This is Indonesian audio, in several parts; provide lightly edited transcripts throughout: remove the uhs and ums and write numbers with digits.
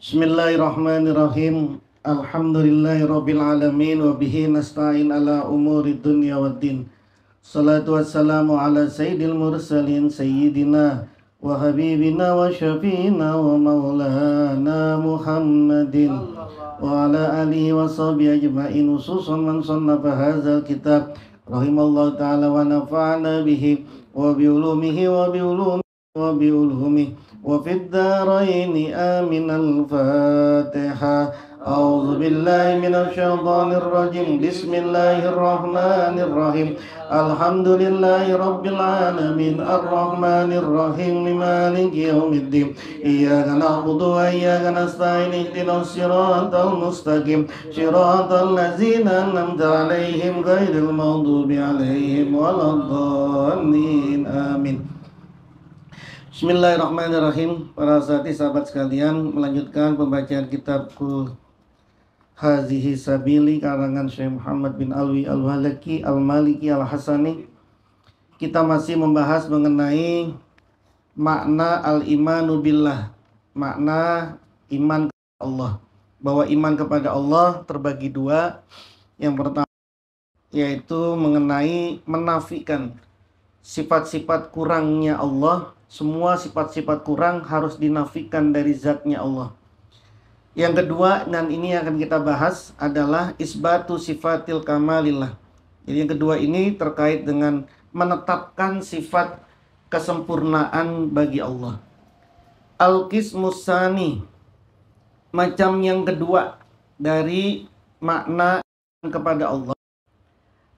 Bismillahirrahmanirrahim. Alhamdulillahirabbil alamin wa bihi nasta'in ala umuri dunya waddin. Salatu wassalamu ala sayyidil mursalin sayyidina wa habibina wa syafiina wa maulana Muhammadin wa ala alihi wa sahbihi ajma'in, khususan man sannafa hadzal kitab rahimallahu ta'ala wa nafa'ana bihi wa bi ulumihi wa bi ulumihi wa fid dharaini amin. Al-Fatihah. A'udzu billahi minasy syaithanir rajim. Bismillahirrahmanirrahim. Alhamdulillahi rabbil alamin arrahmanir rahim maliki yaumiddin. Iyyaka na'budu wa iyyaka nasta'in. Ihdinas siratal mustaqim. Shiratal ladzina an'amta 'alaihim ghairil maghdubi 'alaihim waladdallin. Amin. Bismillahirrahmanirrahim. Para sahabat sekalian, melanjutkan pembacaan kitabku Hazihi Sabili karangan Syekh Muhammad bin Alwi Al-Walaki Al-Maliki Al-Hasani. Kita masih membahas mengenai makna al-imanu billah, makna iman kepada Allah. Bahwa iman kepada Allah terbagi dua. Yang pertama yaitu mengenai menafikan sifat-sifat kurangnya Allah. Semua sifat-sifat kurang harus dinafikan dari zatnya Allah. Yang kedua, dan ini akan kita bahas, adalah isbatu sifatil kamalillah. Jadi yang kedua ini terkait dengan menetapkan sifat kesempurnaan bagi Allah. Al-qismus tsani, macam yang kedua dari makna kepada Allah.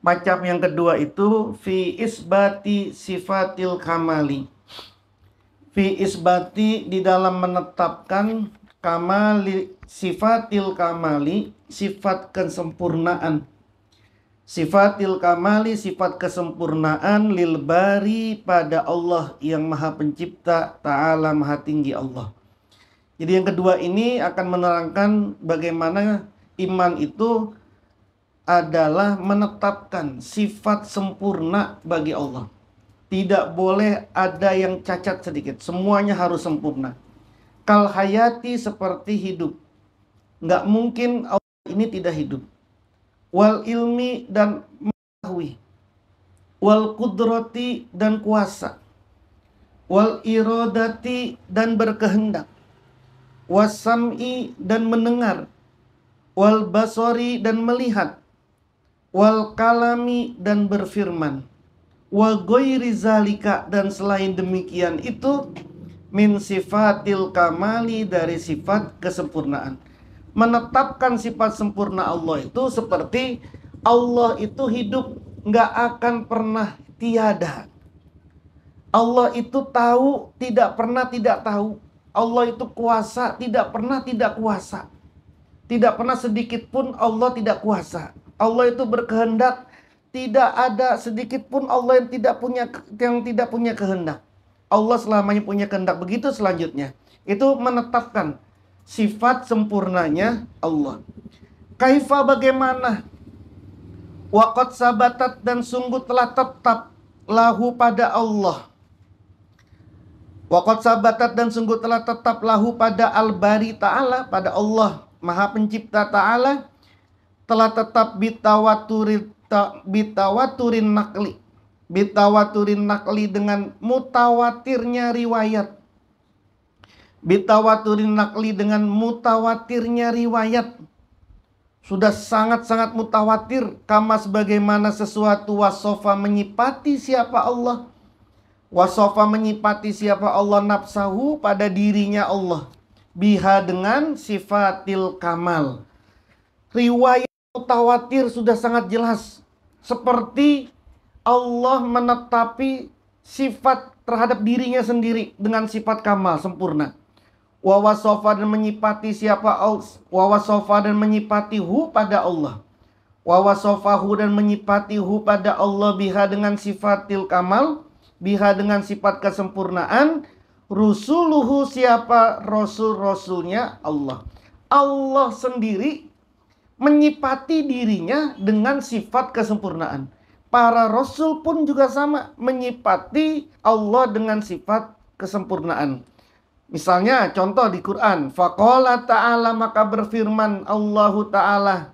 Macam yang kedua itu fi isbati sifatil kamali. Fi isbati, di dalam menetapkan kamali, sifatil kamali, sifat kesempurnaan. Sifatil kamali, sifat kesempurnaan, lil bari, pada Allah yang maha pencipta, ta'ala, maha tinggi Allah. Jadi yang kedua ini akan menerangkan bagaimana iman itu adalah menetapkan sifat sempurna bagi Allah. Tidak boleh ada yang cacat sedikit. Semuanya harus sempurna. Kal hayati, seperti hidup. Nggak mungkin Allah ini tidak hidup. Wal ilmi, dan mengetahui. Wal kudrati, dan kuasa. Wal irodati, dan berkehendak. Wasam'i, dan mendengar. Wal basori, dan melihat. Wal kalami, dan berfirman. Wa ghairi zalika, dan selain demikian itu, min sifatil kamali, dari sifat kesempurnaan. Menetapkan sifat sempurna Allah itu seperti Allah itu hidup, nggak akan pernah tiada. Allah itu tahu, tidak pernah tidak tahu. Allah itu kuasa, tidak pernah tidak kuasa. Tidak pernah sedikit pun Allah tidak kuasa. Allah itu berkehendak, tidak ada sedikit pun Allah yang tidak punya kehendak. Allah selamanya punya kehendak. Begitu selanjutnya. Itu menetapkan sifat sempurnanya Allah. Kaifa, bagaimana? Waqad sabatat, dan sungguh telah tetap, lahu, pada Allah. Waqad sabatat, dan sungguh telah tetap, lahu, pada al-bari ta'ala, pada Allah maha pencipta ta'ala, telah tetap bitawaturin nakli. Bitawaturin nakli, dengan mutawatirnya riwayat. Bitawaturin nakli, dengan mutawatirnya riwayat. Sudah sangat-sangat mutawatir. Kama, sebagaimana sesuatu, wasofa, menyipati siapa Allah. Wasofa, menyipati siapa Allah, nafsahu, pada dirinya Allah. Biha, dengan sifatil kamal. Riwayat mutawatir sudah sangat jelas. Seperti Allah menetapi sifat terhadap dirinya sendiri dengan sifat kamal, sempurna. Wawasofa, dan menyipati siapa Allah. Wawasofa, dan menyipati hu, pada Allah. Wawasofahu, dan menyipati hu, pada Allah, biha, dengan sifatil kamal. Biha, dengan sifat kesempurnaan. Rusuluhu, siapa rasul-rasulnya Allah. Allah sendiri menyipati dirinya dengan sifat kesempurnaan. Para rasul pun juga sama, menyipati Allah dengan sifat kesempurnaan. Misalnya contoh di Quran, faqala ta'ala, maka berfirman Allahu ta'ala,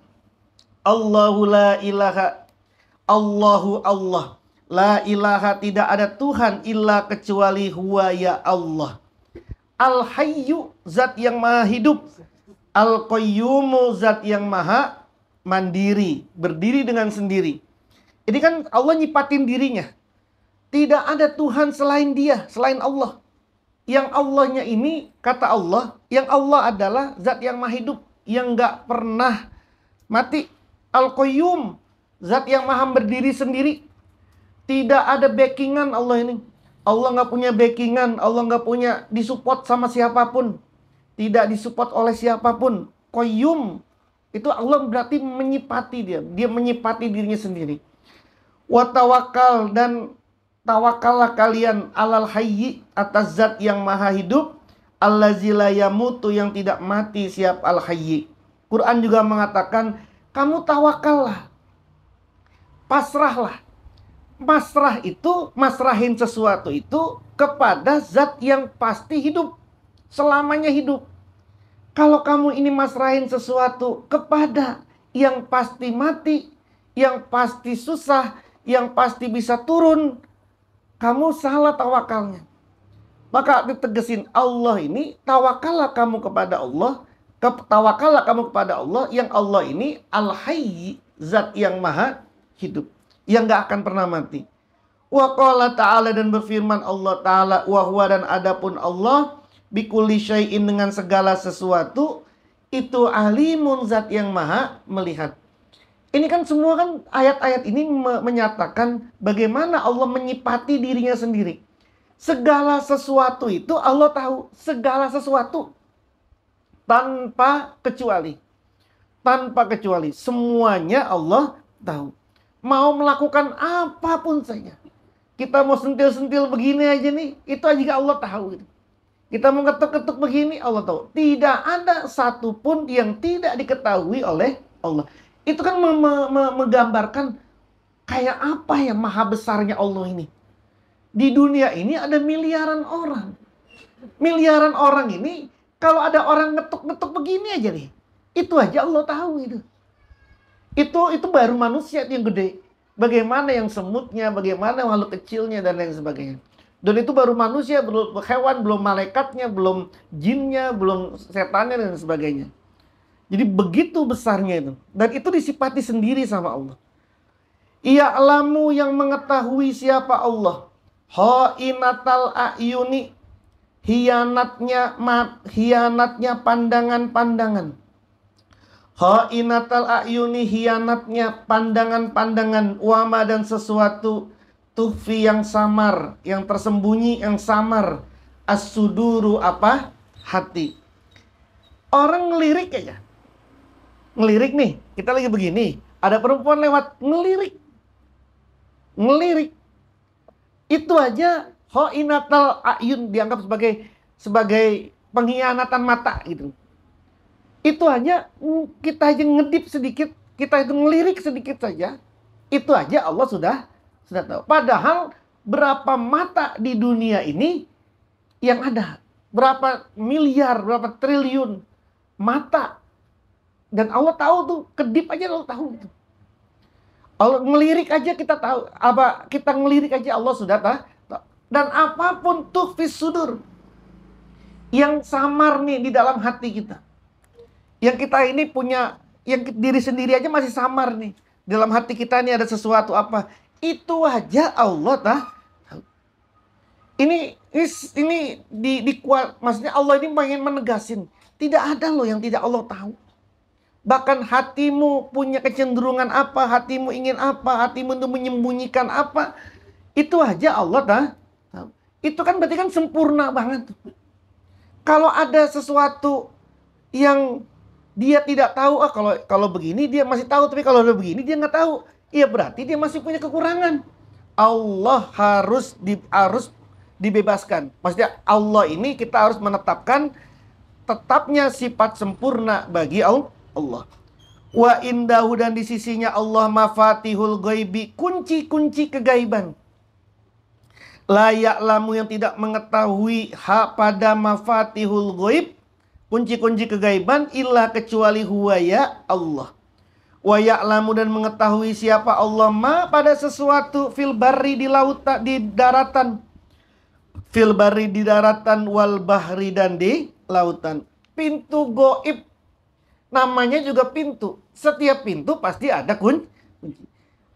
Allahu la ilaha, Allahu Allah, la ilaha, tidak ada Tuhan illa kecuali huwa, ya Allah. Al-hayyu, zat yang maha hidup. Al-qayyumu, zat yang maha mandiri, berdiri dengan sendiri. Ini kan Allah nyipatin dirinya. Tidak ada Tuhan selain dia, selain Allah. Yang Allahnya ini, kata Allah, yang Allah adalah zat yang maha hidup, yang gak pernah mati. Al-qayyum, zat yang maha berdiri sendiri. Tidak ada backingan Allah ini. Allah gak punya backingan, Allah gak punya disupport sama siapapun. Tidak disupport oleh siapapun. Qayyum, itu Allah berarti menyipati dia. Dia menyipati dirinya sendiri. Wa tawakkal, dan tawakallah kalian alal hayyi, atas zat yang maha hidup, allazi la yamutu, yang tidak mati, siap al hayyi. Quran juga mengatakan, kamu tawakallah, pasrahlah. Masrah itu, masrahin sesuatu itu kepada zat yang pasti hidup, selamanya hidup. Kalau kamu ini masrahin sesuatu kepada yang pasti mati, yang pasti susah, yang pasti bisa turun, kamu salah tawakalnya. Maka ditegesin Allah ini, tawakallah kamu kepada Allah, tawakallah kamu kepada Allah, yang Allah ini al-hayy, zat yang maha hidup, yang gak akan pernah mati. Wa qala ta'ala, dan berfirman Allah ta'ala, wa huwa, dan adapun Allah, bikulli syai'in, dengan segala sesuatu, itu alimun, zat yang maha melihat. Ini kan semua kan ayat-ayat ini menyatakan bagaimana Allah menyipati dirinya sendiri. Segala sesuatu itu Allah tahu. Segala sesuatu. Tanpa kecuali. Tanpa kecuali. Semuanya Allah tahu. Mau melakukan apapun saja. Kita mau sentil-sentil begini aja nih. Itu aja Allah tahu. Kita mau ketuk-ketuk begini, Allah tahu. Tidak ada satupun yang tidak diketahui oleh Allah. Itu kan menggambarkan kayak apa ya maha besarnya Allah ini. Di dunia ini ada miliaran orang. Miliaran orang ini, kalau ada orang ngetuk-ngetuk begini aja nih, itu aja Allah tahu itu. Itu baru manusia yang gede. Bagaimana yang semutnya, bagaimana makhluk kecilnya, dan lain sebagainya. Dan itu baru manusia, belum hewan, belum malaikatnya, belum jinnya, belum setannya, dan sebagainya. Jadi begitu besarnya itu. Dan itu disifati sendiri sama Allah. Ya'lamu, yang mengetahui siapa Allah. Kha'inatal a'yuni, hianatnya pandangan-pandangan. Kha'inatal a'yuni, hianatnya pandangan-pandangan. Wama, dan sesuatu tufi, yang samar, yang tersembunyi, yang samar. As-suduru, apa? Hati. Orang ngelirik aja. Ngelirik nih, kita lagi begini, ada perempuan lewat, ngelirik. Itu aja kha'inatal a'yun, dianggap sebagai pengkhianatan mata gitu. Itu aja, kita aja ngedip sedikit, kita itu ngelirik sedikit saja, itu aja Allah sudah tahu. Padahal berapa mata di dunia ini yang ada, berapa miliar, berapa triliun mata. Dan Allah tahu tuh, kedip aja Allah tahu itu. Allah ngelirik aja kita tahu, apa kita ngelirik aja Allah sudah tahu. Dan apapun tuh fis sudur, yang samar nih di dalam hati kita. Yang kita ini punya, yang diri sendiri aja masih samar nih. Dalam hati kita ini ada sesuatu apa. Itu aja Allah tahu. Ini maksudnya Allah ini pengen menegasin. Tidak ada loh yang tidak Allah tahu. Bahkan hatimu punya kecenderungan apa, hatimu ingin apa, hatimu itu menyembunyikan apa, itu aja Allah tahu. Itu kan berarti kan sempurna banget. Kalau ada sesuatu yang dia tidak tahu, kalau begini dia masih tahu, tapi kalau udah begini dia nggak tahu, ya berarti dia masih punya kekurangan. Allah harus dibebaskan. Maksudnya Allah ini kita harus menetapkan tetapnya sifat sempurna bagi Allah. Wa indahu, dan di sisinya Allah mafatihul ghaibi, kunci-kunci kegaiban. La ya'lamu yang tidak mengetahui pada mafatihul ghaib, kunci-kunci kegaiban, illa kecuali huwa ya Allah. Wa ya'lamu dan mengetahui siapa Allah ma pada sesuatu fil barri di lautan, di daratan. Fil barri di daratan, wal bahri dan di lautan. Pintu gaib namanya juga pintu. Setiap pintu pasti ada kunci.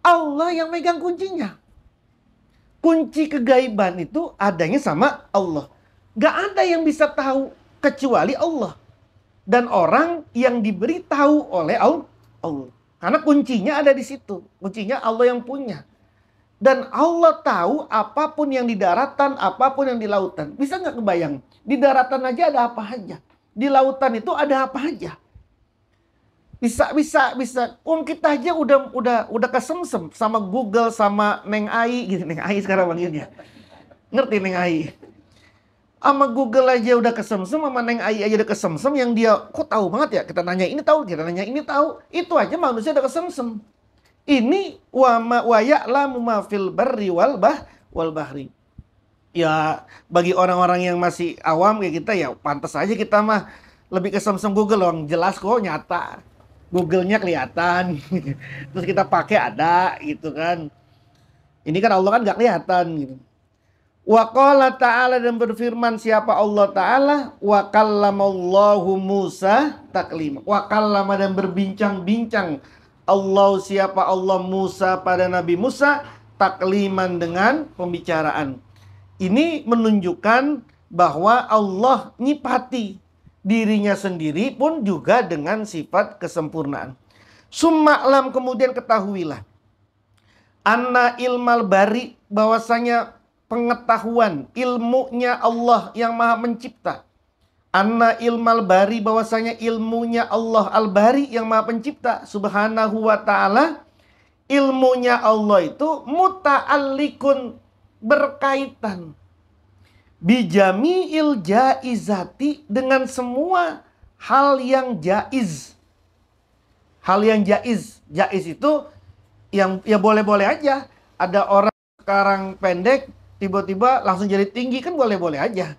Allah yang megang kuncinya. Kunci kegaiban itu adanya sama Allah. Gak ada yang bisa tahu kecuali Allah. Dan orang yang diberitahu oleh Allah. Karena kuncinya ada di situ. Kuncinya Allah yang punya. Dan Allah tahu apapun yang di daratan, apapun yang di lautan. Bisa gak kebayang? Di daratan aja ada apa aja. Di lautan itu ada apa aja. Bisa. Kita aja udah kesemsem sama Google, sama Neng Ai gitu. Neng Ai sekarang panggilnya. Ngerti Neng Ai? Sama Google aja udah kesemsem, sama Neng Ai aja udah kesemsem, yang dia kok tahu banget ya. Kita nanya ini tahu, kita nanya ini tahu. Itu aja manusia udah kesemsem. Ini wa ya'lamu ma fil barri wal bahri. Ya, bagi orang-orang yang masih awam kayak kita ya pantas aja kita mah lebih kesemsem Google loh. Jelas kok, nyata. Google-nya kelihatan. Terus kita pakai ada gitu kan. Ini kan Allah kan nggak kelihatan gitu. Wa qala ta'ala, dan berfirman siapa Allah Ta'ala, wa kallamallahu Musa taklima. Wa kallama, dan berbincang-bincang Allah siapa Allah Musa pada Nabi Musa takliman, dengan pembicaraan. Ini menunjukkan bahwa Allah nyipati dirinya sendiri pun juga dengan sifat kesempurnaan. Summa'lam, kemudian ketahuilah. Anna ilmal bari, bahwasanya pengetahuan ilmunya Allah yang maha mencipta. Anna ilmal bari, bahwasanya ilmunya Allah al-bari yang maha pencipta. Subhanahu wa ta'ala. Ilmunya Allah itu muta'allikun, berkaitan. Bijami'il jaizati, dengan semua hal yang jaiz. Hal yang jaiz. Jaiz itu yang ya boleh-boleh aja. Ada orang sekarang pendek, tiba-tiba langsung jadi tinggi, kan boleh-boleh aja.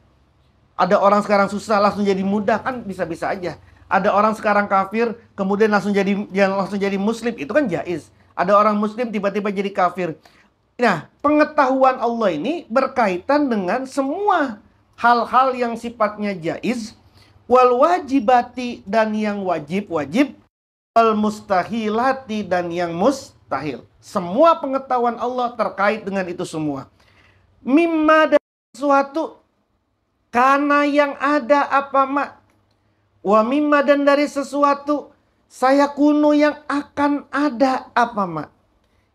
Ada orang sekarang susah langsung jadi mudah, kan bisa-bisa aja. Ada orang sekarang kafir kemudian langsung jadi muslim, itu kan jaiz. Ada orang muslim tiba-tiba jadi kafir. Nah, pengetahuan Allah ini berkaitan dengan semua hal-hal yang sifatnya jaiz, wal wajibati, dan yang wajib-wajib, wal mustahilati, dan yang mustahil. Semua pengetahuan Allah terkait dengan itu semua. Mimma, dari sesuatu, karena yang ada apa mak, wa mimma, dan dari sesuatu, saya kuno yang akan ada apa mak.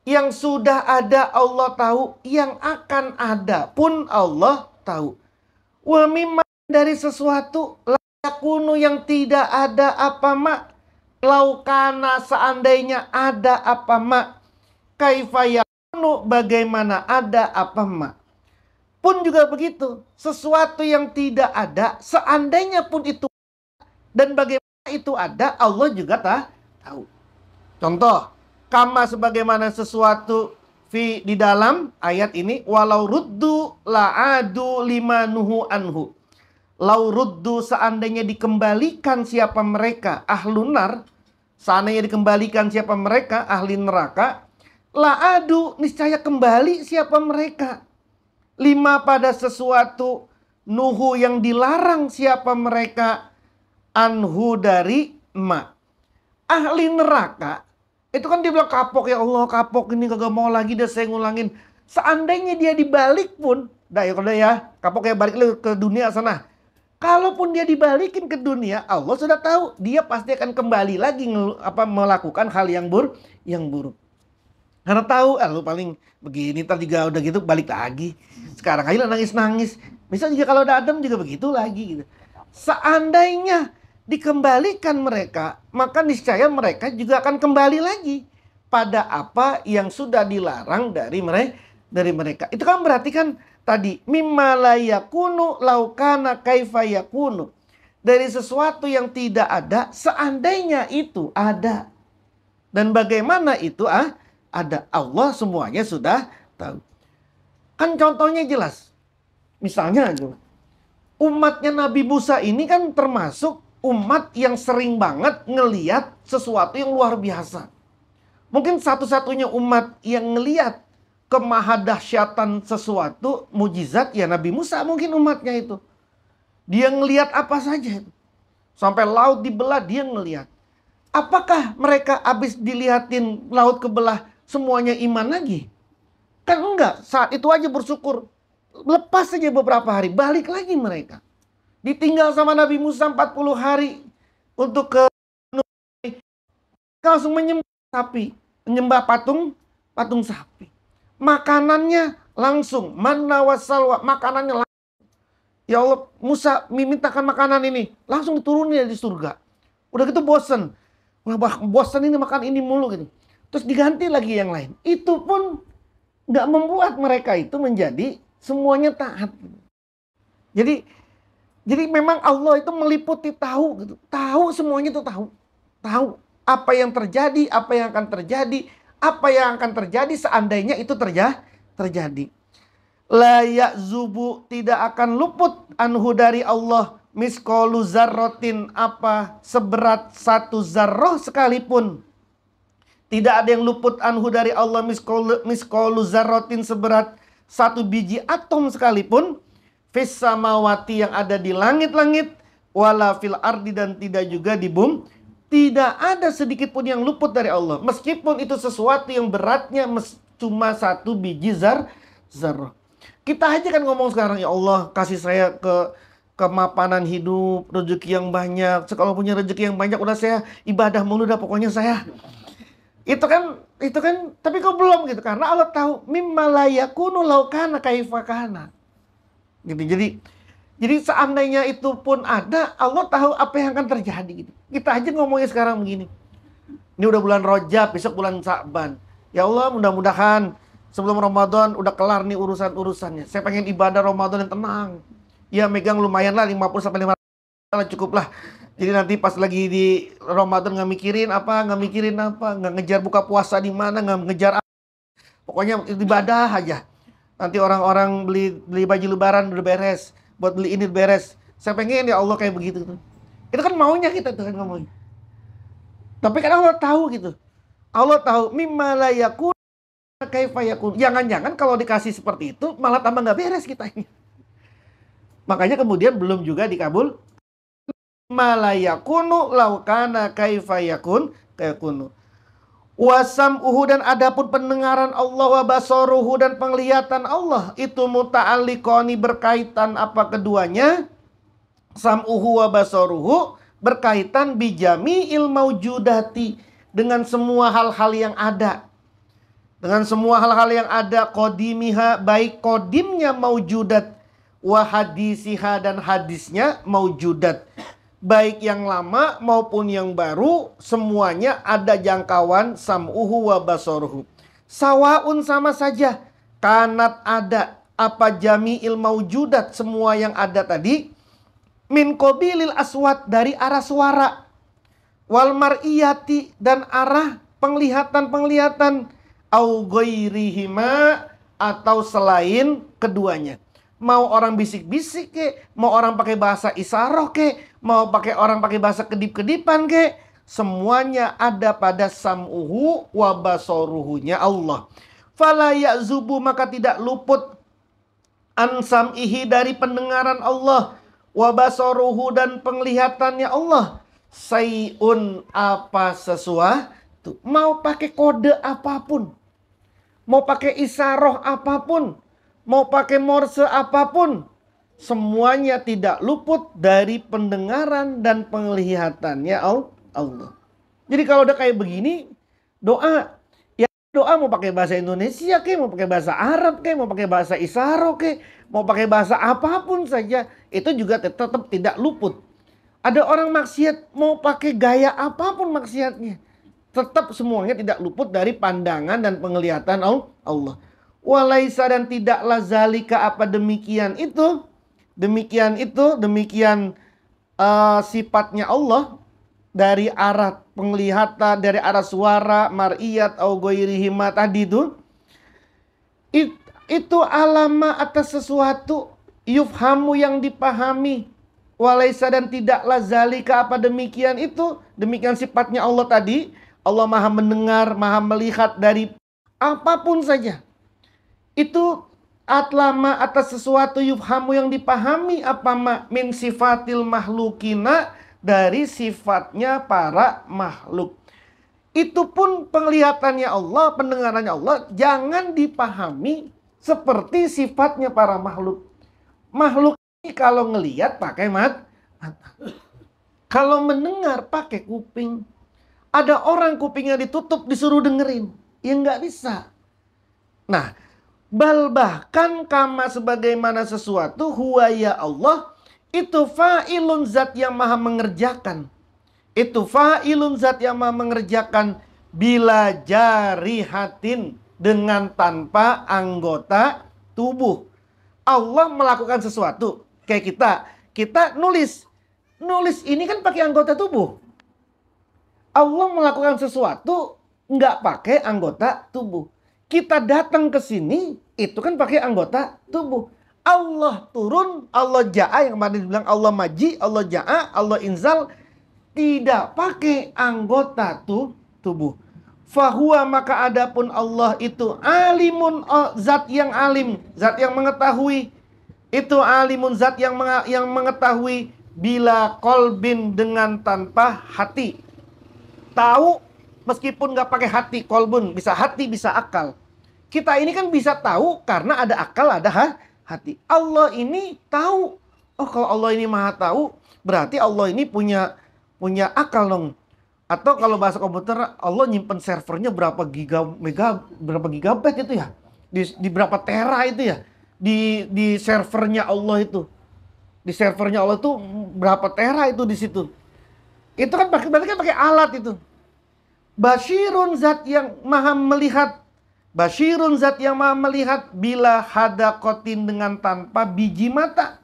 Yang sudah ada Allah tahu, yang akan ada pun Allah tahu. Wa mimma, dari sesuatu, lakunu, yang tidak ada apa mak, laukana, seandainya ada apa mak, kaifa yakunu, bagaimana ada apa mak. Pun juga begitu, sesuatu yang tidak ada, seandainya pun itu dan bagaimana itu ada, Allah juga tahu. Contoh, kama, sebagaimana sesuatu di dalam ayat ini, walau ruddu la'adu lima nuhu anhu. Lau ruddu, seandainya dikembalikan siapa mereka, ahlunar, seandainya dikembalikan siapa mereka, ahli neraka, la'adu, niscaya kembali siapa mereka. Lima, pada sesuatu, nuhu, yang dilarang siapa mereka, anhu, dari ma. Ahli neraka itu kan dia bilang kapok, ya Allah kapok ini, kagak mau lagi dah saya ngulangin. Seandainya dia dibalik pun, dah ya kalau ya kapok ya, balik ke dunia sana. Kalaupun dia dibalikin ke dunia, Allah sudah tahu dia pasti akan kembali lagi melakukan hal yang buruk. Karena tahu, lu paling begini, ntar juga udah gitu balik lagi. Sekarang aja nangis-nangis. Misalnya juga kalau ada Adam juga begitu lagi gitu. Seandainya dikembalikan mereka, maka niscaya mereka juga akan kembali lagi pada apa yang sudah dilarang dari mereka. Itu kan berarti kan tadi mimma la yakunu laukana kaifa yakunu, dari sesuatu yang tidak ada, seandainya itu ada dan bagaimana itu ada. Allah semuanya sudah tahu. Kan contohnya jelas. Misalnya umatnya Nabi Musa ini kan termasuk umat yang sering banget ngeliat sesuatu yang luar biasa. Mungkin satu-satunya umat yang ngeliat kemahadahsyatan sesuatu mujizat ya Nabi Musa, mungkin umatnya itu. Dia ngeliat apa saja itu. Sampai laut dibelah dia ngeliat. Apakah mereka habis dilihatin laut kebelah semuanya iman lagi? Kan enggak, saat itu aja bersyukur. Lepas saja beberapa hari, balik lagi mereka. Ditinggal sama Nabi Musa 40 hari untuk ke langsung menyembah sapi, menyembah patung sapi. Makanannya langsung, manna wassalwa, makanannya langsung. Ya Allah, Musa mintakan makanan ini, langsung diturunin di surga. Udah gitu bosen. Wah, bosen ini makan ini mulu gitu. Terus diganti lagi yang lain. Itu pun nggak membuat mereka itu menjadi semuanya taat. Jadi memang Allah itu meliputi tahu gitu. Tahu semuanya itu tahu. Tahu apa yang terjadi, apa yang akan terjadi, apa yang akan terjadi seandainya itu terjadi. La ya'zubu, tidak akan luput anhu dari Allah misqalu zarratin, apa seberat satu zarrah sekalipun. Tidak ada yang luput anhu dari Allah misqalu zarratin, seberat satu biji atom sekalipun. Fis samawati, yang ada di langit-langit, wala fil ardi, dan tidak juga di bumi. Tidak ada sedikit pun yang luput dari Allah. Meskipun itu sesuatu yang beratnya cuma satu biji zarrah. Kita aja kan ngomong sekarang, ya Allah kasih saya kemapanan hidup, rezeki yang banyak. Kalau punya rezeki yang banyak udah saya ibadah mulu dah pokoknya saya. Itu kan, tapi kok belum gitu. Karena Allah tahu mimma la yakunu law kana kaifa kana. Gitu. Jadi seandainya itu pun ada, Allah tahu apa yang akan terjadi gitu. Kita aja ngomongnya sekarang begini. Ini udah bulan Rajab, besok bulan Sa'ban. Ya Allah, mudah-mudahan sebelum Ramadan udah kelar nih urusan-urusannya. Saya pengen ibadah Ramadan yang tenang. Ya megang lumayan lah 50 sampai 500 cukup lah. Jadi nanti pas lagi di Ramadan nggak mikirin apa, nggak ngejar buka puasa di mana, nggak ngejar apa. Pokoknya ibadah aja. Nanti orang-orang beli baju lebaran udah beres, buat beli ini beres. Saya pengen ya Allah kayak begitu tuh. Itu kan maunya kita tuh kan ngomongnya. Tapi kan Allah tahu gitu. Allah tahu mimma la yakun kaifa yakun. Jangan-jangan kalau dikasih seperti itu malah tambah nggak beres kita ini. Makanya kemudian belum juga dikabul. Mala yakunu law kana kaifa yakun kayakunu. Wasam'uhu, dan adapun pendengaran Allah, wa basaruhu, dan penglihatan Allah, itu muta'alliqani, berkaitan apa keduanya? Sam'uhu wa basaruhu berkaitan bijami'il maujudati, dengan semua hal-hal yang ada. Dengan semua hal-hal yang ada, qadimiha, baik qadimnya maujudat, wa hadisiha, dan hadisnya maujudat. Baik yang lama maupun yang baru, semuanya ada jangkauan sam'uhu wa basaruhu. Sawaun, sama saja. Kanat, ada. Apa jami'il maujudat, semua yang ada tadi. Min qabilil aswat, dari arah suara. Wal mar'iyati, dan arah penglihatan-penglihatan. Au ghairihima, atau selain keduanya. Mau orang bisik-bisik ke, mau orang pakai bahasa isyaroh ke, mau pakai orang pakai bahasa kedip-kedipan ke, semuanya ada pada sam'uhu wa basaruhunya Allah. Fala ya'zubu, maka tidak luput an sam'ihi, dari pendengaran Allah, wa basaruhu, dan penglihatannya Allah, sayun, apa sesuatu. Mau pakai kode apapun, mau pakai isyaroh apapun, mau pakai morse apapun, semuanya tidak luput dari pendengaran dan penglihatannya Allah. Jadi kalau udah kayak begini, doa, ya doa mau pakai bahasa Indonesia ke, mau pakai bahasa Arab ke, mau pakai bahasa isyaroh ke, mau pakai bahasa apapun saja, itu juga tetap tidak luput. Ada orang maksiat mau pakai gaya apapun maksiatnya, tetap semuanya tidak luput dari pandangan dan penglihatan Allah. Walaisa, dan tidaklah zalika, apa demikian sifatnya Allah, dari arah penglihatan, dari arah suara, mar'iyat au ghairihima tadi itu. Itu alama atas sesuatu, yufhamu yang dipahami, walaisa dan tidaklah zalika apa demikian itu. Demikian sifatnya Allah tadi. Allah maha mendengar, maha melihat dari apapun saja. Itu atlama atas sesuatu yufhamu yang dipahami apa min sifatil mahlukina, dari sifatnya para makhluk. Itu pun penglihatannya Allah, pendengarannya Allah jangan dipahami seperti sifatnya para makhluk. Makhluk ini kalau ngelihat pakai mata. Kalau mendengar pakai kuping. Ada orang kupingnya ditutup disuruh dengerin. Ya nggak bisa. Nah, bahkan kama sebagaimana sesuatu huwa ya Allah, itu fa'ilun zat yang maha mengerjakan. Itu fa'ilun zat yang maha mengerjakan bila jarihatin, dengan tanpa anggota tubuh. Allah melakukan sesuatu. Kayak kita nulis ini kan pakai anggota tubuh. Allah melakukan sesuatu nggak pakai anggota tubuh. Kita datang ke sini itu kan pakai anggota tubuh. Allah turun, Allah ja'a, yang kemarin dibilang Allah maji, Allah ja'a, Allah inzal, tidak pakai anggota tubuh. Fahuwa maka adapun Allah itu alimun, zat yang alim, zat yang mengetahui. Itu alimun zat yang mengetahui bila kolbin, dengan tanpa hati. Tahu meskipun nggak pakai hati, kolbun bisa hati bisa akal. Kita ini kan bisa tahu karena ada akal, ada hati. Allah ini tahu. Oh, kalau Allah ini maha tahu, berarti Allah ini punya akal dong. Atau kalau bahasa komputer, Allah nyimpen servernya berapa gigabyte itu ya? Di berapa tera itu ya? Di servernya Allah itu. Di servernya Allah itu berapa tera itu di situ. Itu kan berarti kan pakai alat itu. Basyirun zat yang maha melihat. Basyirun zat yang maha melihat bila hadakotin, dengan tanpa biji mata.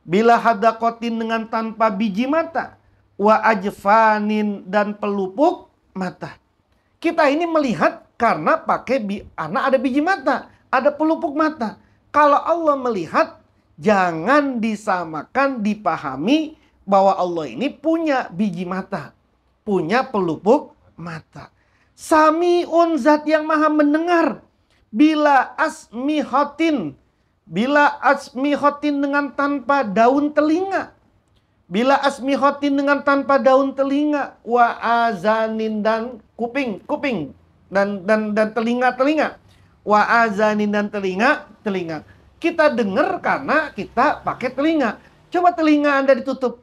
Bila hadakotin, dengan tanpa biji mata. Wa ajfanin, dan pelupuk mata. Kita ini melihat karena karena ada biji mata, ada pelupuk mata. Kalau Allah melihat, jangan disamakan, dipahami bahwa Allah ini punya biji mata, punya pelupuk mata. Sami'un zat yang maha mendengar bila asmihotin, dengan tanpa daun telinga. Bila asmihotin, dengan tanpa daun telinga. Wa azanin, dan kuping dan telinga. Wa azanin, dan telinga. Kita dengar karena kita pakai telinga. Coba telinga Anda ditutup,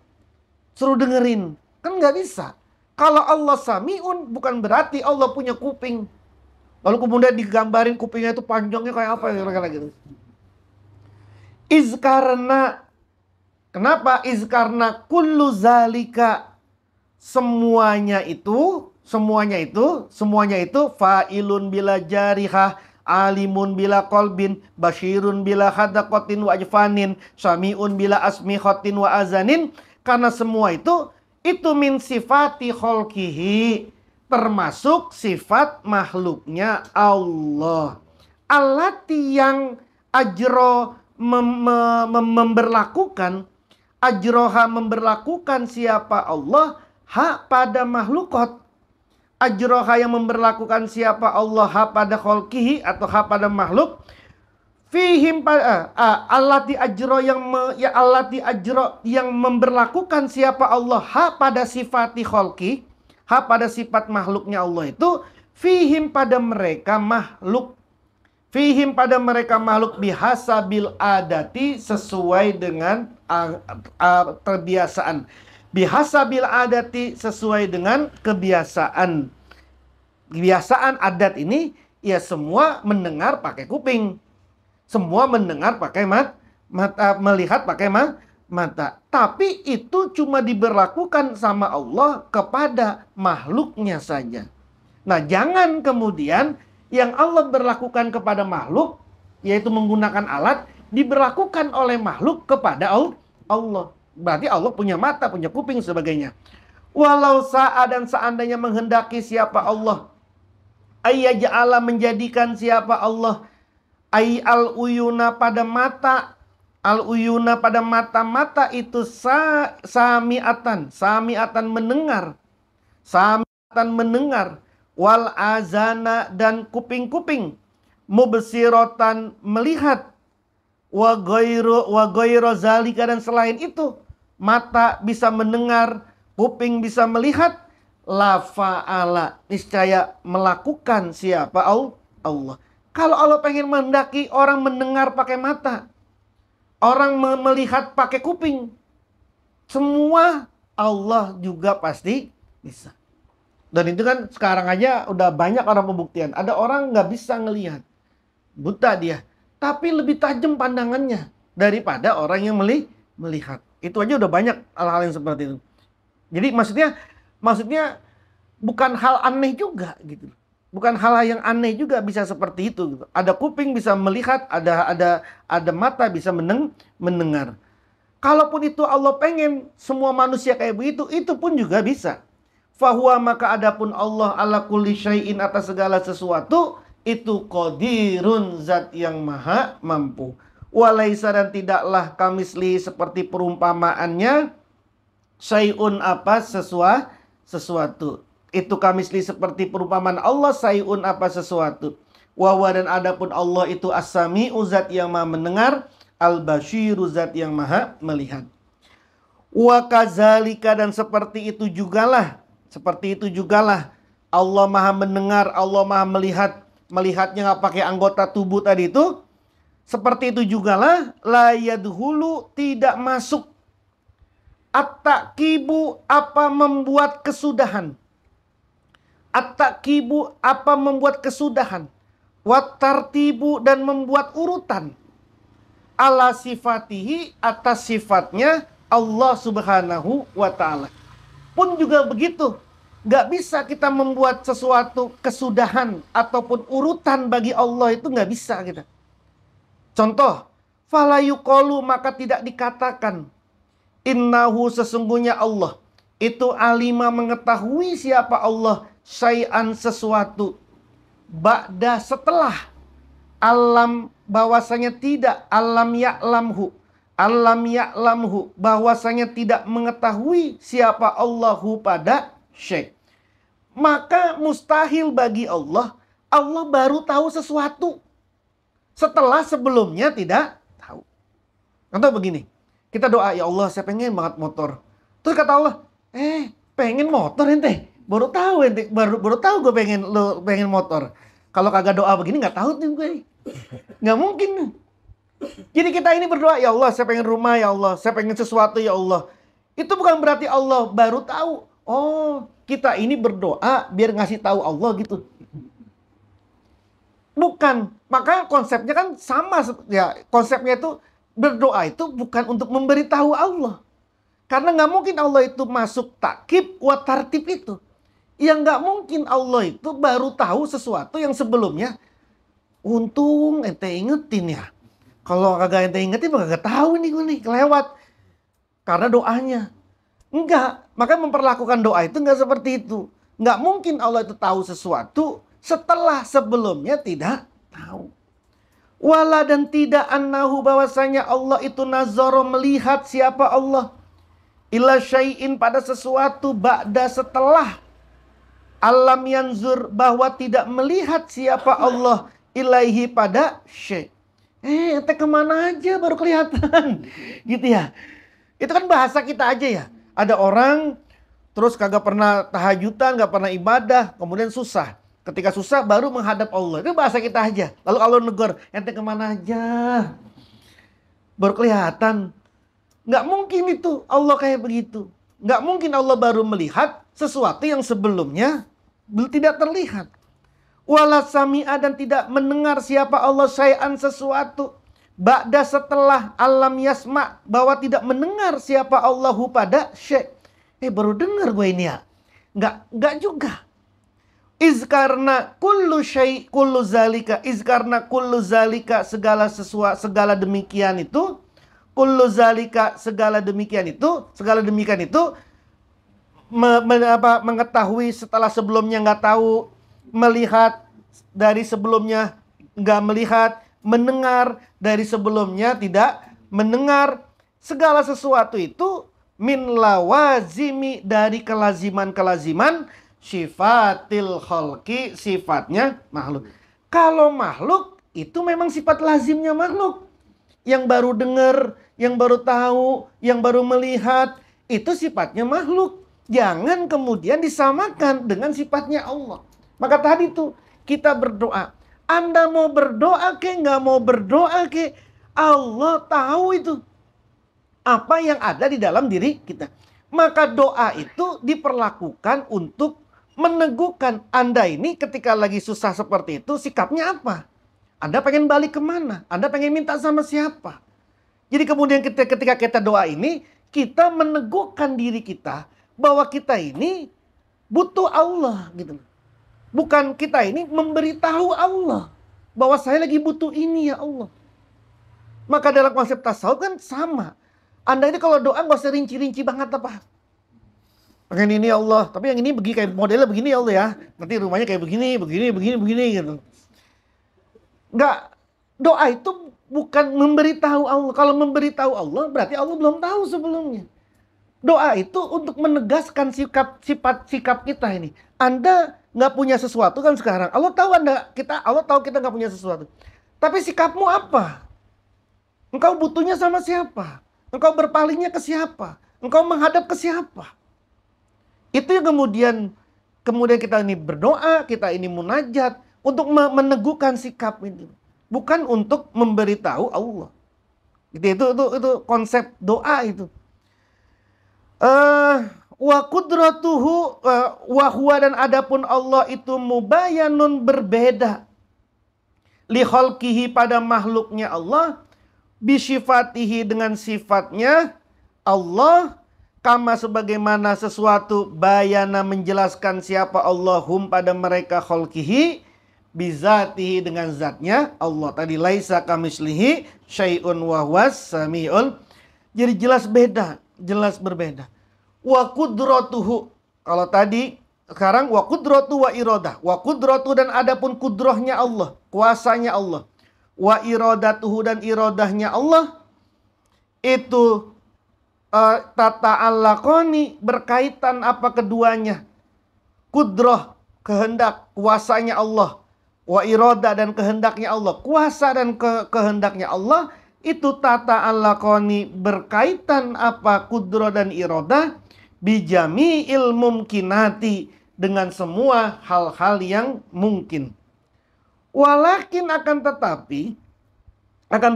suruh dengerin, kan nggak bisa. Kalau Allah sami'un, bukan berarti Allah punya kuping. Lalu kemudian digambarin kupingnya itu panjangnya kayak apa gitu. Kenapa? Karena kullu zalika, semuanya itu fa'ilun bila jarihah, alimun bila kolbin, basyirun bila hadakotin wa ajfanin, sami'un bila asmihotin wa azanin. Karena semua itu min sifati kholkihi, termasuk sifat makhluknya Allah. Allati yang ajro memberlakukan, ajroha memberlakukan siapa Allah, hak pada makhlukot. Ajroha yang memberlakukan siapa Allah, hak pada kholkihi atau hak pada makhluk. Fihim allati ajro yang memberlakukan siapa Allah, hak pada sifati kholki, hak pada sifat makhluknya Allah itu. Fihim pada mereka makhluk. Fihim pada mereka makhluk bihasabil adati, sesuai dengan kebiasaan. Bihasabil adati, sesuai dengan kebiasaan. Kebiasaan adat ini ya semua mendengar pakai kuping. Semua mendengar pakai mata, melihat pakai mata. Tapi itu cuma diberlakukan sama Allah kepada makhluknya saja. Nah, jangan kemudian yang Allah berlakukan kepada makhluk, yaitu menggunakan alat, diberlakukan oleh makhluk kepada Allah. Berarti Allah punya mata, punya kuping, sebagainya. Walau dan seandainya menghendaki siapa Allah, ayyaja'ala menjadikan siapa Allah, Ai al-uyuna pada mata. Al-uyuna pada mata-mata itu sami'atan mendengar. Sami'atan mendengar. Wal azana dan kuping-kuping. Mubsiratan melihat. Wa ghairu zalika dan selain itu. Mata bisa mendengar, kuping bisa melihat. La fa'ala, niscaya melakukan siapa? Allah. Kalau Allah pengen mendaki orang mendengar pakai mata, orang melihat pakai kuping, semua Allah juga pasti bisa. Dan itu kan sekarang aja udah banyak orang pembuktian. Ada orang nggak bisa ngelihat, buta dia, tapi lebih tajam pandangannya daripada orang yang melihat. Itu aja udah banyak hal-hal yang seperti itu. Jadi maksudnya bukan hal aneh juga gitu. Bukan hal yang aneh juga bisa seperti itu gitu. Ada kuping bisa melihat, ada mata bisa mendengar. Kalaupun itu Allah pengen semua manusia kayak begitu, itu pun juga bisa. Fahuwa maka adapun Allah ala kulli syai'in atas segala sesuatu, itu qadirun zat yang maha mampu. Walaisa dan tidaklah kamisli seperti perumpamaannya syai'un apa sesuatu. Itu kamisli seperti perumpamaan Allah syai'un apa sesuatu. Wawa dan adapun Allah itu as-sami'u zat yang maha mendengar, al-basyiru zat yang maha melihat. Wa kadzalika dan seperti itu jugalah Allah maha mendengar, Allah maha melihat. Melihatnya nggak pakai anggota tubuh tadi itu. Seperti itu jugalah la yadhulu tidak masuk at-taqibu apa membuat kesudahan. At-taqibu apa membuat kesudahan. Wat-tartibu dan membuat urutan. Ala sifatihi atas sifatnya Allah subhanahu wa ta'ala. Pun juga begitu. Gak bisa kita membuat sesuatu kesudahan ataupun urutan bagi Allah, itu gak bisa kita. Contoh, fala yuqalu maka tidak dikatakan innahu sesungguhnya Allah itu alima mengetahui siapa Allah syai'an sesuatu ba'da setelah alam bahwasanya tidak alam ya'lamhu bahwasanya tidak mengetahui siapa Allahu pada syai'. Maka mustahil bagi Allah baru tahu sesuatu setelah sebelumnya tidak tahu. Contoh begini, kita doa, ya Allah saya pengen banget motor. Terus kata Allah, pengen motor ente? Baru tahu ente, baru tahu gue pengen motor. Kalau kagak doa begini nggak tahu nih gue. Nggak mungkin. Jadi kita ini berdoa, ya Allah saya pengen rumah, ya Allah saya pengen sesuatu, ya Allah. Itu bukan berarti Allah baru tahu. Oh, kita ini berdoa biar ngasih tahu Allah gitu. Bukan. Maka konsepnya kan sama ya. Konsepnya itu berdoa itu bukan untuk memberitahu Allah. Karena nggak mungkin Allah itu masuk takib wa tartib itu. Yang nggak mungkin Allah itu baru tahu sesuatu yang sebelumnya. Untung ente ingetin ya. Kalau kagak ente ingetin kagak tahu nih gue nih kelewat. Karena doanya. Enggak. Maka memperlakukan doa itu nggak seperti itu. Nggak mungkin Allah itu tahu sesuatu setelah sebelumnya tidak tahu. Wala dan tidak annahu bahwasanya Allah itu nazaro melihat siapa Allah. Ila syai'in pada sesuatu ba'da setelah. Alam yanzur bahwa tidak melihat siapa Allah ilaihi pada syai'. Ente kemana aja baru kelihatan. Gitu ya. Itu kan bahasa kita aja ya. Ada orang terus kagak pernah tahajudan, gak pernah ibadah, kemudian susah. Ketika susah baru menghadap Allah. Itu bahasa kita aja. Lalu Allah negur, ente kemana aja? Baru kelihatan. Nggak mungkin itu Allah kayak begitu. Nggak mungkin Allah baru melihat sesuatu yang sebelumnya tidak terlihat. Wala sami'a dan tidak mendengar siapa Allah syai'an sesuatu. Ba'da setelah alam yasma bahwa tidak mendengar siapa Allahu pada syai'. Baru dengar gue ini ya. Nggak juga. Karena kullu syai' kullu zalika. Karena kullu zalika segala demikian itu. Kullu zalika segala demikian itu mengetahui setelah sebelumnya nggak tahu, melihat dari sebelumnya nggak melihat, mendengar, dari sebelumnya tidak mendengar. Segala sesuatu itu min lawazimi, dari kelaziman-kelaziman sifatil khalqi, sifatnya makhluk. Kalau makhluk itu memang sifat lazimnya makhluk. Yang baru dengar, yang baru tahu, yang baru melihat, itu sifatnya makhluk. Jangan kemudian disamakan dengan sifatnya Allah. Maka tadi tuh kita berdoa. Anda mau berdoa ke, nggak mau berdoa ke, Allah tahu itu apa yang ada di dalam diri kita. Maka doa itu diperlakukan untuk meneguhkan Anda ini ketika lagi susah seperti itu, sikapnya apa? Anda pengen balik kemana? Anda pengen minta sama siapa? Jadi kemudian ketika kita doa ini, kita meneguhkan diri kita bahwa kita ini butuh Allah gitu. Bukan kita ini memberitahu Allah bahwa saya lagi butuh ini ya Allah. Maka dalam konsep tasawuf kan sama. Anda ini kalau doa nggak usah rinci-rinci banget apa. Pengen ini ya Allah, tapi yang ini begini kayak modelnya begini ya Allah ya. Nanti rumahnya kayak begini gitu. Nggak, doa itu bukan memberitahu Allah. Kalau memberitahu Allah berarti Allah belum tahu sebelumnya. Doa itu untuk menegaskan sikap kita ini. Anda nggak punya sesuatu kan sekarang. Allah tahu kita nggak punya sesuatu. Tapi sikapmu apa? Engkau butuhnya sama siapa? Engkau berpalingnya ke siapa? Engkau menghadap ke siapa? Itu yang kemudian kita ini berdoa, kita ini munajat untuk meneguhkan sikap itu. Bukan untuk memberitahu Allah. Itu konsep doa itu. Wa qudratuhu wa huwa, dan adapun Allah itu mubayanun, berbeda li khalqihi, pada makhluknya Allah, bisifatihi, dengan sifatnya Allah, kama, sebagaimana sesuatu bayana, menjelaskan siapa Allahum, pada mereka, khalqihi, bizatihi, dengan zatnya Allah. Tadi laisa kamislihi syai'un wa huwas samiul. Jadi jelas beda, jelas berbeda. Wa qudratuhu, kalau tadi, sekarang wa qudratu wa iradah. Wa qudratu, dan adapun kudrohnya Allah, kuasanya Allah. Wa iradatuhu, dan iradahnya Allah, itu tata'allaqani, berkaitan apa keduanya. Kudroh, kehendak, kuasanya Allah. Wa iradah, dan kehendaknya Allah. Kuasa dan kehendaknya Allah itu tata'allaqani, berkaitan apa kudroh dan iradah, bijami'il mumkinati, dengan semua hal-hal yang mungkin. Walakin, akan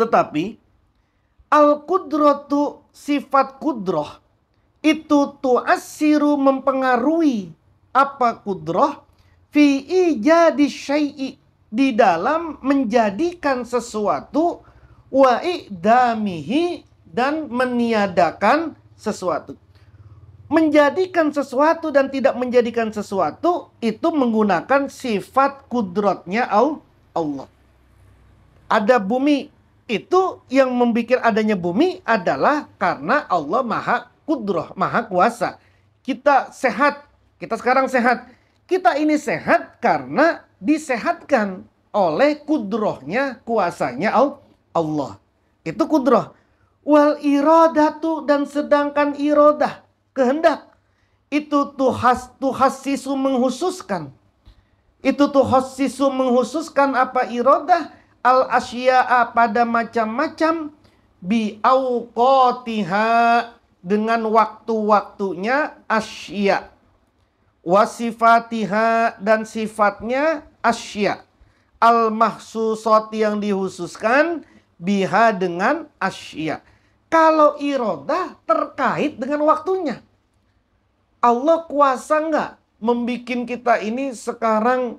tetapi al-qudratu, sifat kudroh itu tu'assiru, mempengaruhi apa kudroh, fi ijadi syai'i, di dalam menjadikan sesuatu, wa i'damihi, dan meniadakan sesuatu. Menjadikan sesuatu dan tidak menjadikan sesuatu itu menggunakan sifat kudratnya Allah. Ada bumi, itu yang membuat adanya bumi adalah karena Allah maha kudrah, maha kuasa. Kita sehat, kita sekarang sehat. Kita ini sehat karena disehatkan oleh kudrohnya, kuasanya Allah. Itu kudroh. Wal iradatu, dan sedangkan iradah, kehendak, itu tuhassisu, menghususkan. Itu tuhassisu, menghususkan apa iradah, al asya'a, pada macam-macam, bi auqatiha, dengan waktu-waktunya asya. Wasifatiha, dan sifatnya asya. Al mahsusat, yang dihususkan, biha, dengan asya. Kalau iradah terkait dengan waktunya. Allah kuasa nggak membikin kita ini sekarang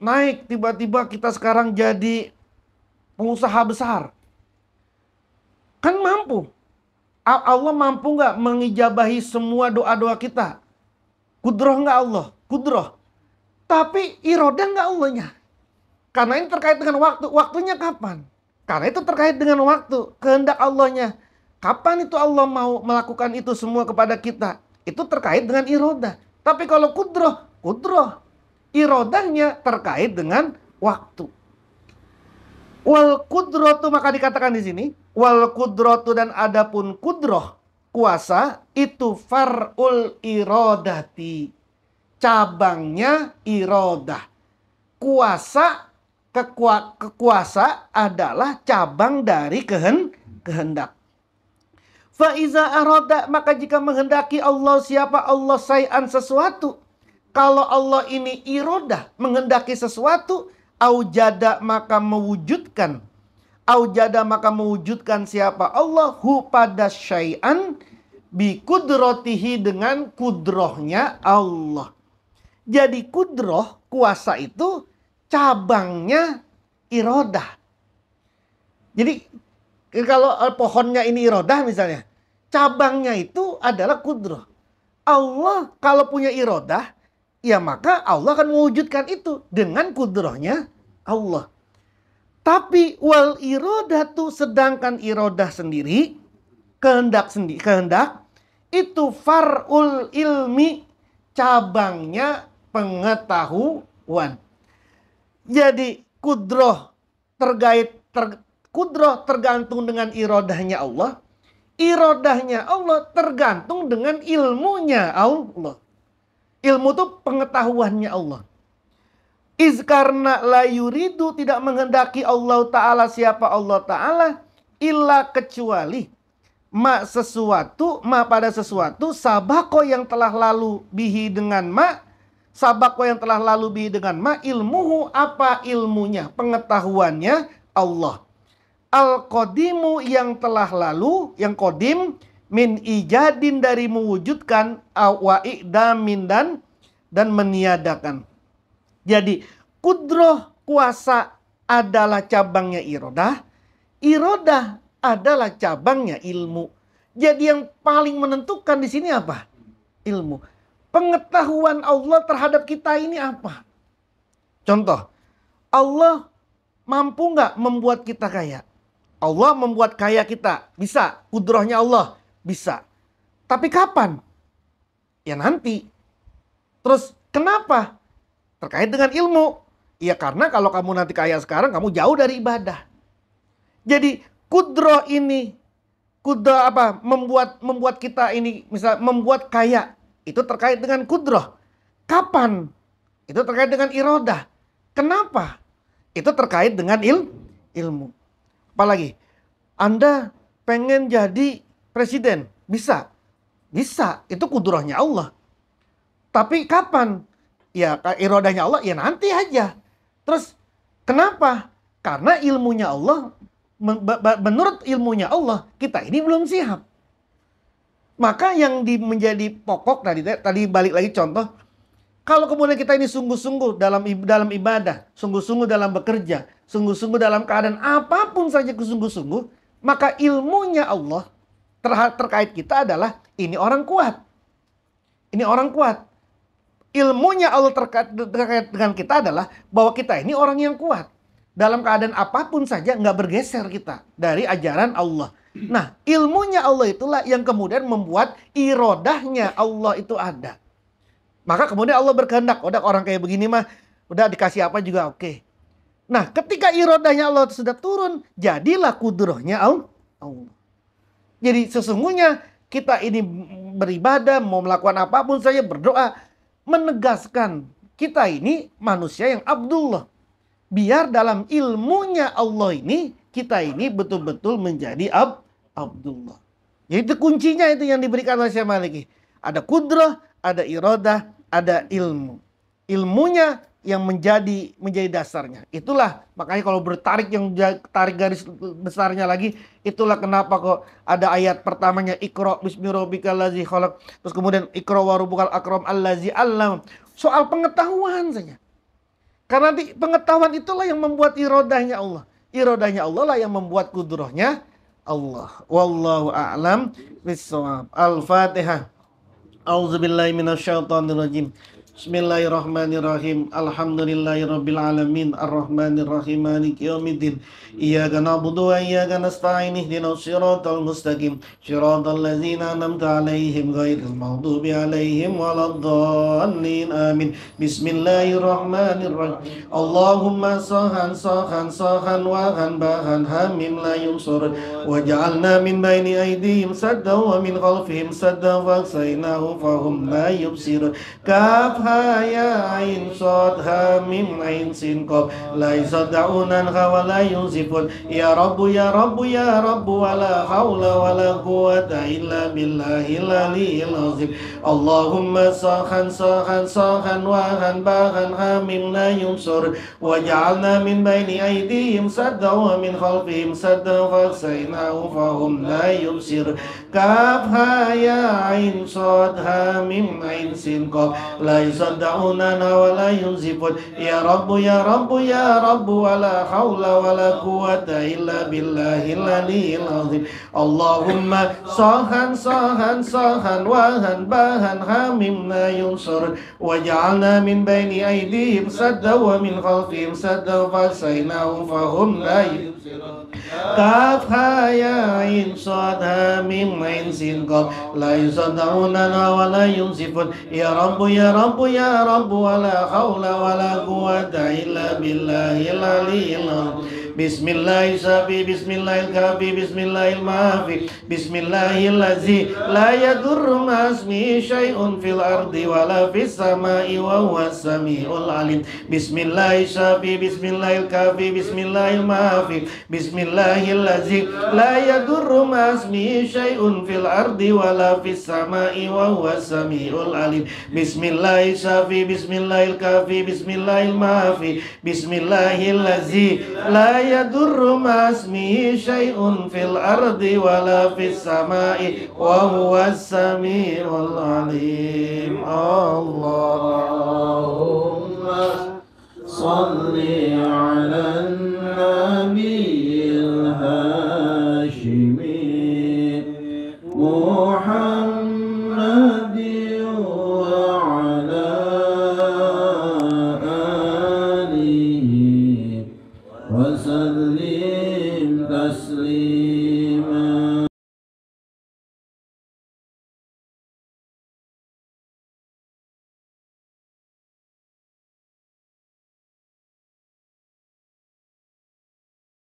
naik, tiba-tiba kita sekarang jadi pengusaha besar? Kan mampu. Allah mampu nggak mengijabahi semua doa-doa kita? Kudroh nggak Allah? Kudroh. Tapi iradah nggak Allahnya? Karena ini terkait dengan waktu. Waktunya kapan? Karena itu terkait dengan waktu. Kehendak Allahnya. Kapan itu Allah mau melakukan itu semua kepada kita? Itu terkait dengan iradah. Tapi kalau kudroh. Iradahnya terkait dengan waktu. Wal kudrotu, maka dikatakan di sini, wal kudrotu, dan adapun kudroh, kuasa, itu far'ul irodati, cabangnya irodah. Kuasa, kekuasa adalah cabang dari kehendak. Faiza aroda, maka jika menghendaki Allah, siapa Allah, say'an, sesuatu. Kalau Allah ini irodah, menghendaki sesuatu, aujada, maka mewujudkan. Aujada, maka mewujudkan siapa Allah, hu pada syai'an, bi kudrotihi, dengan kudrohnya Allah. Jadi kudroh, kuasa itu cabangnya irodah. Jadi kalau pohonnya ini irodah misalnya, cabangnya itu adalah kudroh. Allah kalau punya irodah, ya maka Allah akan mewujudkan itu dengan kudrohnya Allah. Tapi wal irodatu, sedangkan irodah sendiri, kehendak itu far'ul ilmi, cabangnya pengetahuan. Jadi kudroh kudroh tergantung dengan irodahnya Allah. Irodahnya Allah tergantung dengan ilmunya Allah. Ilmu itu pengetahuannya Allah. Iz karena la yuridu, tidak menghendaki Allah Ta'ala, siapa Allah Ta'ala, illa kecuali ma sesuatu, ma pada sesuatu, sabako yang telah lalu bihi dengan ma, sabako yang telah lalu bihi dengan ma, ilmuhu, apa ilmunya, pengetahuannya Allah. Al-qadimu, yang telah lalu, yang kodim, min ijadin, dari mewujudkan, wa i'damin, dan meniadakan. Jadi kudroh, kuasa, adalah cabangnya irodah. Irodah adalah cabangnya ilmu. Jadi yang paling menentukan di sini apa? Ilmu. Pengetahuan Allah terhadap kita ini apa? Contoh, Allah mampu nggak membuat kita kaya? Allah membuat kaya kita, bisa. Kudrohnya Allah, bisa. Tapi kapan? Ya nanti. Terus kenapa? Terkait dengan ilmu. Ya karena kalau kamu nanti kaya sekarang, kamu jauh dari ibadah. Jadi kudroh ini, kudroh apa? Membuat kita ini, misal membuat kaya, itu terkait dengan kudroh. Kapan? Itu terkait dengan irodah. Kenapa? Itu terkait dengan ilmu. Apalagi, Anda pengen jadi presiden, bisa. Bisa, itu kudrohnya Allah. Tapi kapan? Ya irodahnya Allah, ya nanti aja. Terus kenapa? Karena ilmunya Allah, menurut ilmunya Allah, kita ini belum siap. Maka yang menjadi pokok tadi balik lagi contoh, kalau kemudian kita ini sungguh-sungguh dalam ibadah, sungguh-sungguh dalam bekerja, sungguh-sungguh dalam keadaan apapun saja sungguh-sungguh, maka ilmunya Allah terkait kita adalah ini orang kuat. Ini orang kuat. Ilmunya Allah terkait dengan kita adalah bahwa kita ini orang yang kuat. Dalam keadaan apapun saja nggak bergeser kita dari ajaran Allah. Nah, ilmunya Allah itulah yang kemudian membuat irodahnya Allah itu ada. Maka kemudian Allah berkehendak, udah orang kayak begini mah, udah dikasih apa juga oke. Nah, ketika irodahnya Allah sudah turun, jadilah kudrohnya Allah. Jadi sesungguhnya kita ini beribadah, mau melakukan apapun saja, berdoa, menegaskan kita ini manusia yang Abdullah. Biar dalam ilmunya Allah ini, kita ini betul-betul menjadi Abdullah. Jadi itu kuncinya, itu yang diberikan oleh Syekh Maliki. Ada kudrah, ada iradah, ada ilmu. Ilmunya yang menjadi dasarnya. Itulah makanya kalau tarik garis besarnya lagi, itulah kenapa kok ada ayat pertamanya Iqra bismi rabbikal ladzi khalaq, terus kemudian Iqra wa rabbukal akram allazi 'allam. Soal pengetahuan saja. Karena pengetahuan itulah yang membuat irodahnya Allah. Irodahnya Allah lah yang membuat kudrohnya Allah. Wallahu a'lam bishawab. Al-Fatihah. A'udzubillahi minasyaitonirrajim. Bismillahirrahmanirrahim. Alhamdulillahirabbil alamin. Arrahmanir rahim. Maliki yaumiddin. Iyyaka na'budu wa iyyaka nasta'in. Ihdinas siratal mustaqim. Shiratal ladzina an'amta 'alaihim ghairil maghdubi 'alaihim waladdallin. Amin. Bismillahirrahmanirrahim. Allahumma sahan sahan sahan wahan bahan hamim la yusur. Waj'alna min baini aydihim sadda wa min khalfihim sadda faghsaynahu fahum la yubsirun. Kaf ya ain sod ha mim ain sin qaf la yasad'unan wa la yunzifun. Ya rabbu ya rabbu ya rabbu wala haula wala quwwata illa billahil aliyyil azim. Allahumma sahan sahan sahan wahan bahan hamim la yumsur. Waj'alna min baini aydihim sadda wa min khalfihim sadda faghsaynahu fahum la yubsir. Kaf ya ain sod ha mim ain sin qaf la yasad'unan wa la yunzifun. Ya rabbu ya rabbu ya rabbu wala haula wala quwwata illa billahil aliyyil azim. Allahumma sahan sahan sahan wahan bahan hamim la yunsur. Waj'alna min baini aydihim sadda wa min khalfihim sadda faghsaynahu fahum la yubsirun. Kaf ya ain sad ha mim ain sin qaf la yasad'unan wa la yunzifun. Ya rabbu ya rabbu ya rabbu wala haula wala quwwata illa billahil aliyyil azim. Bismillahil syafi, bismillahil kafi, bismillahil maafi, bismillahil ladzi la yadurru ma'asmihi syai'un fil ardi wala fis samai wa huwas samiul alim. Bismillahil syafi, bismillahil kafi, bismillahil maafi, bismillahil ladzi la yadurru ma'asmihi syai'un fil ardi wala fis samai wa huwas samiul alim. Bismillahil syafi, bismillahil kafi, bismillahil maafi, bismillahil ladzi la yadurru ma'asmihi syai'un fil ardi wala fis samai wa huwas samiul alim. Allahumma salli ala nabiyil hashimi Muhammadin wa ala alihi wa sallim taslim.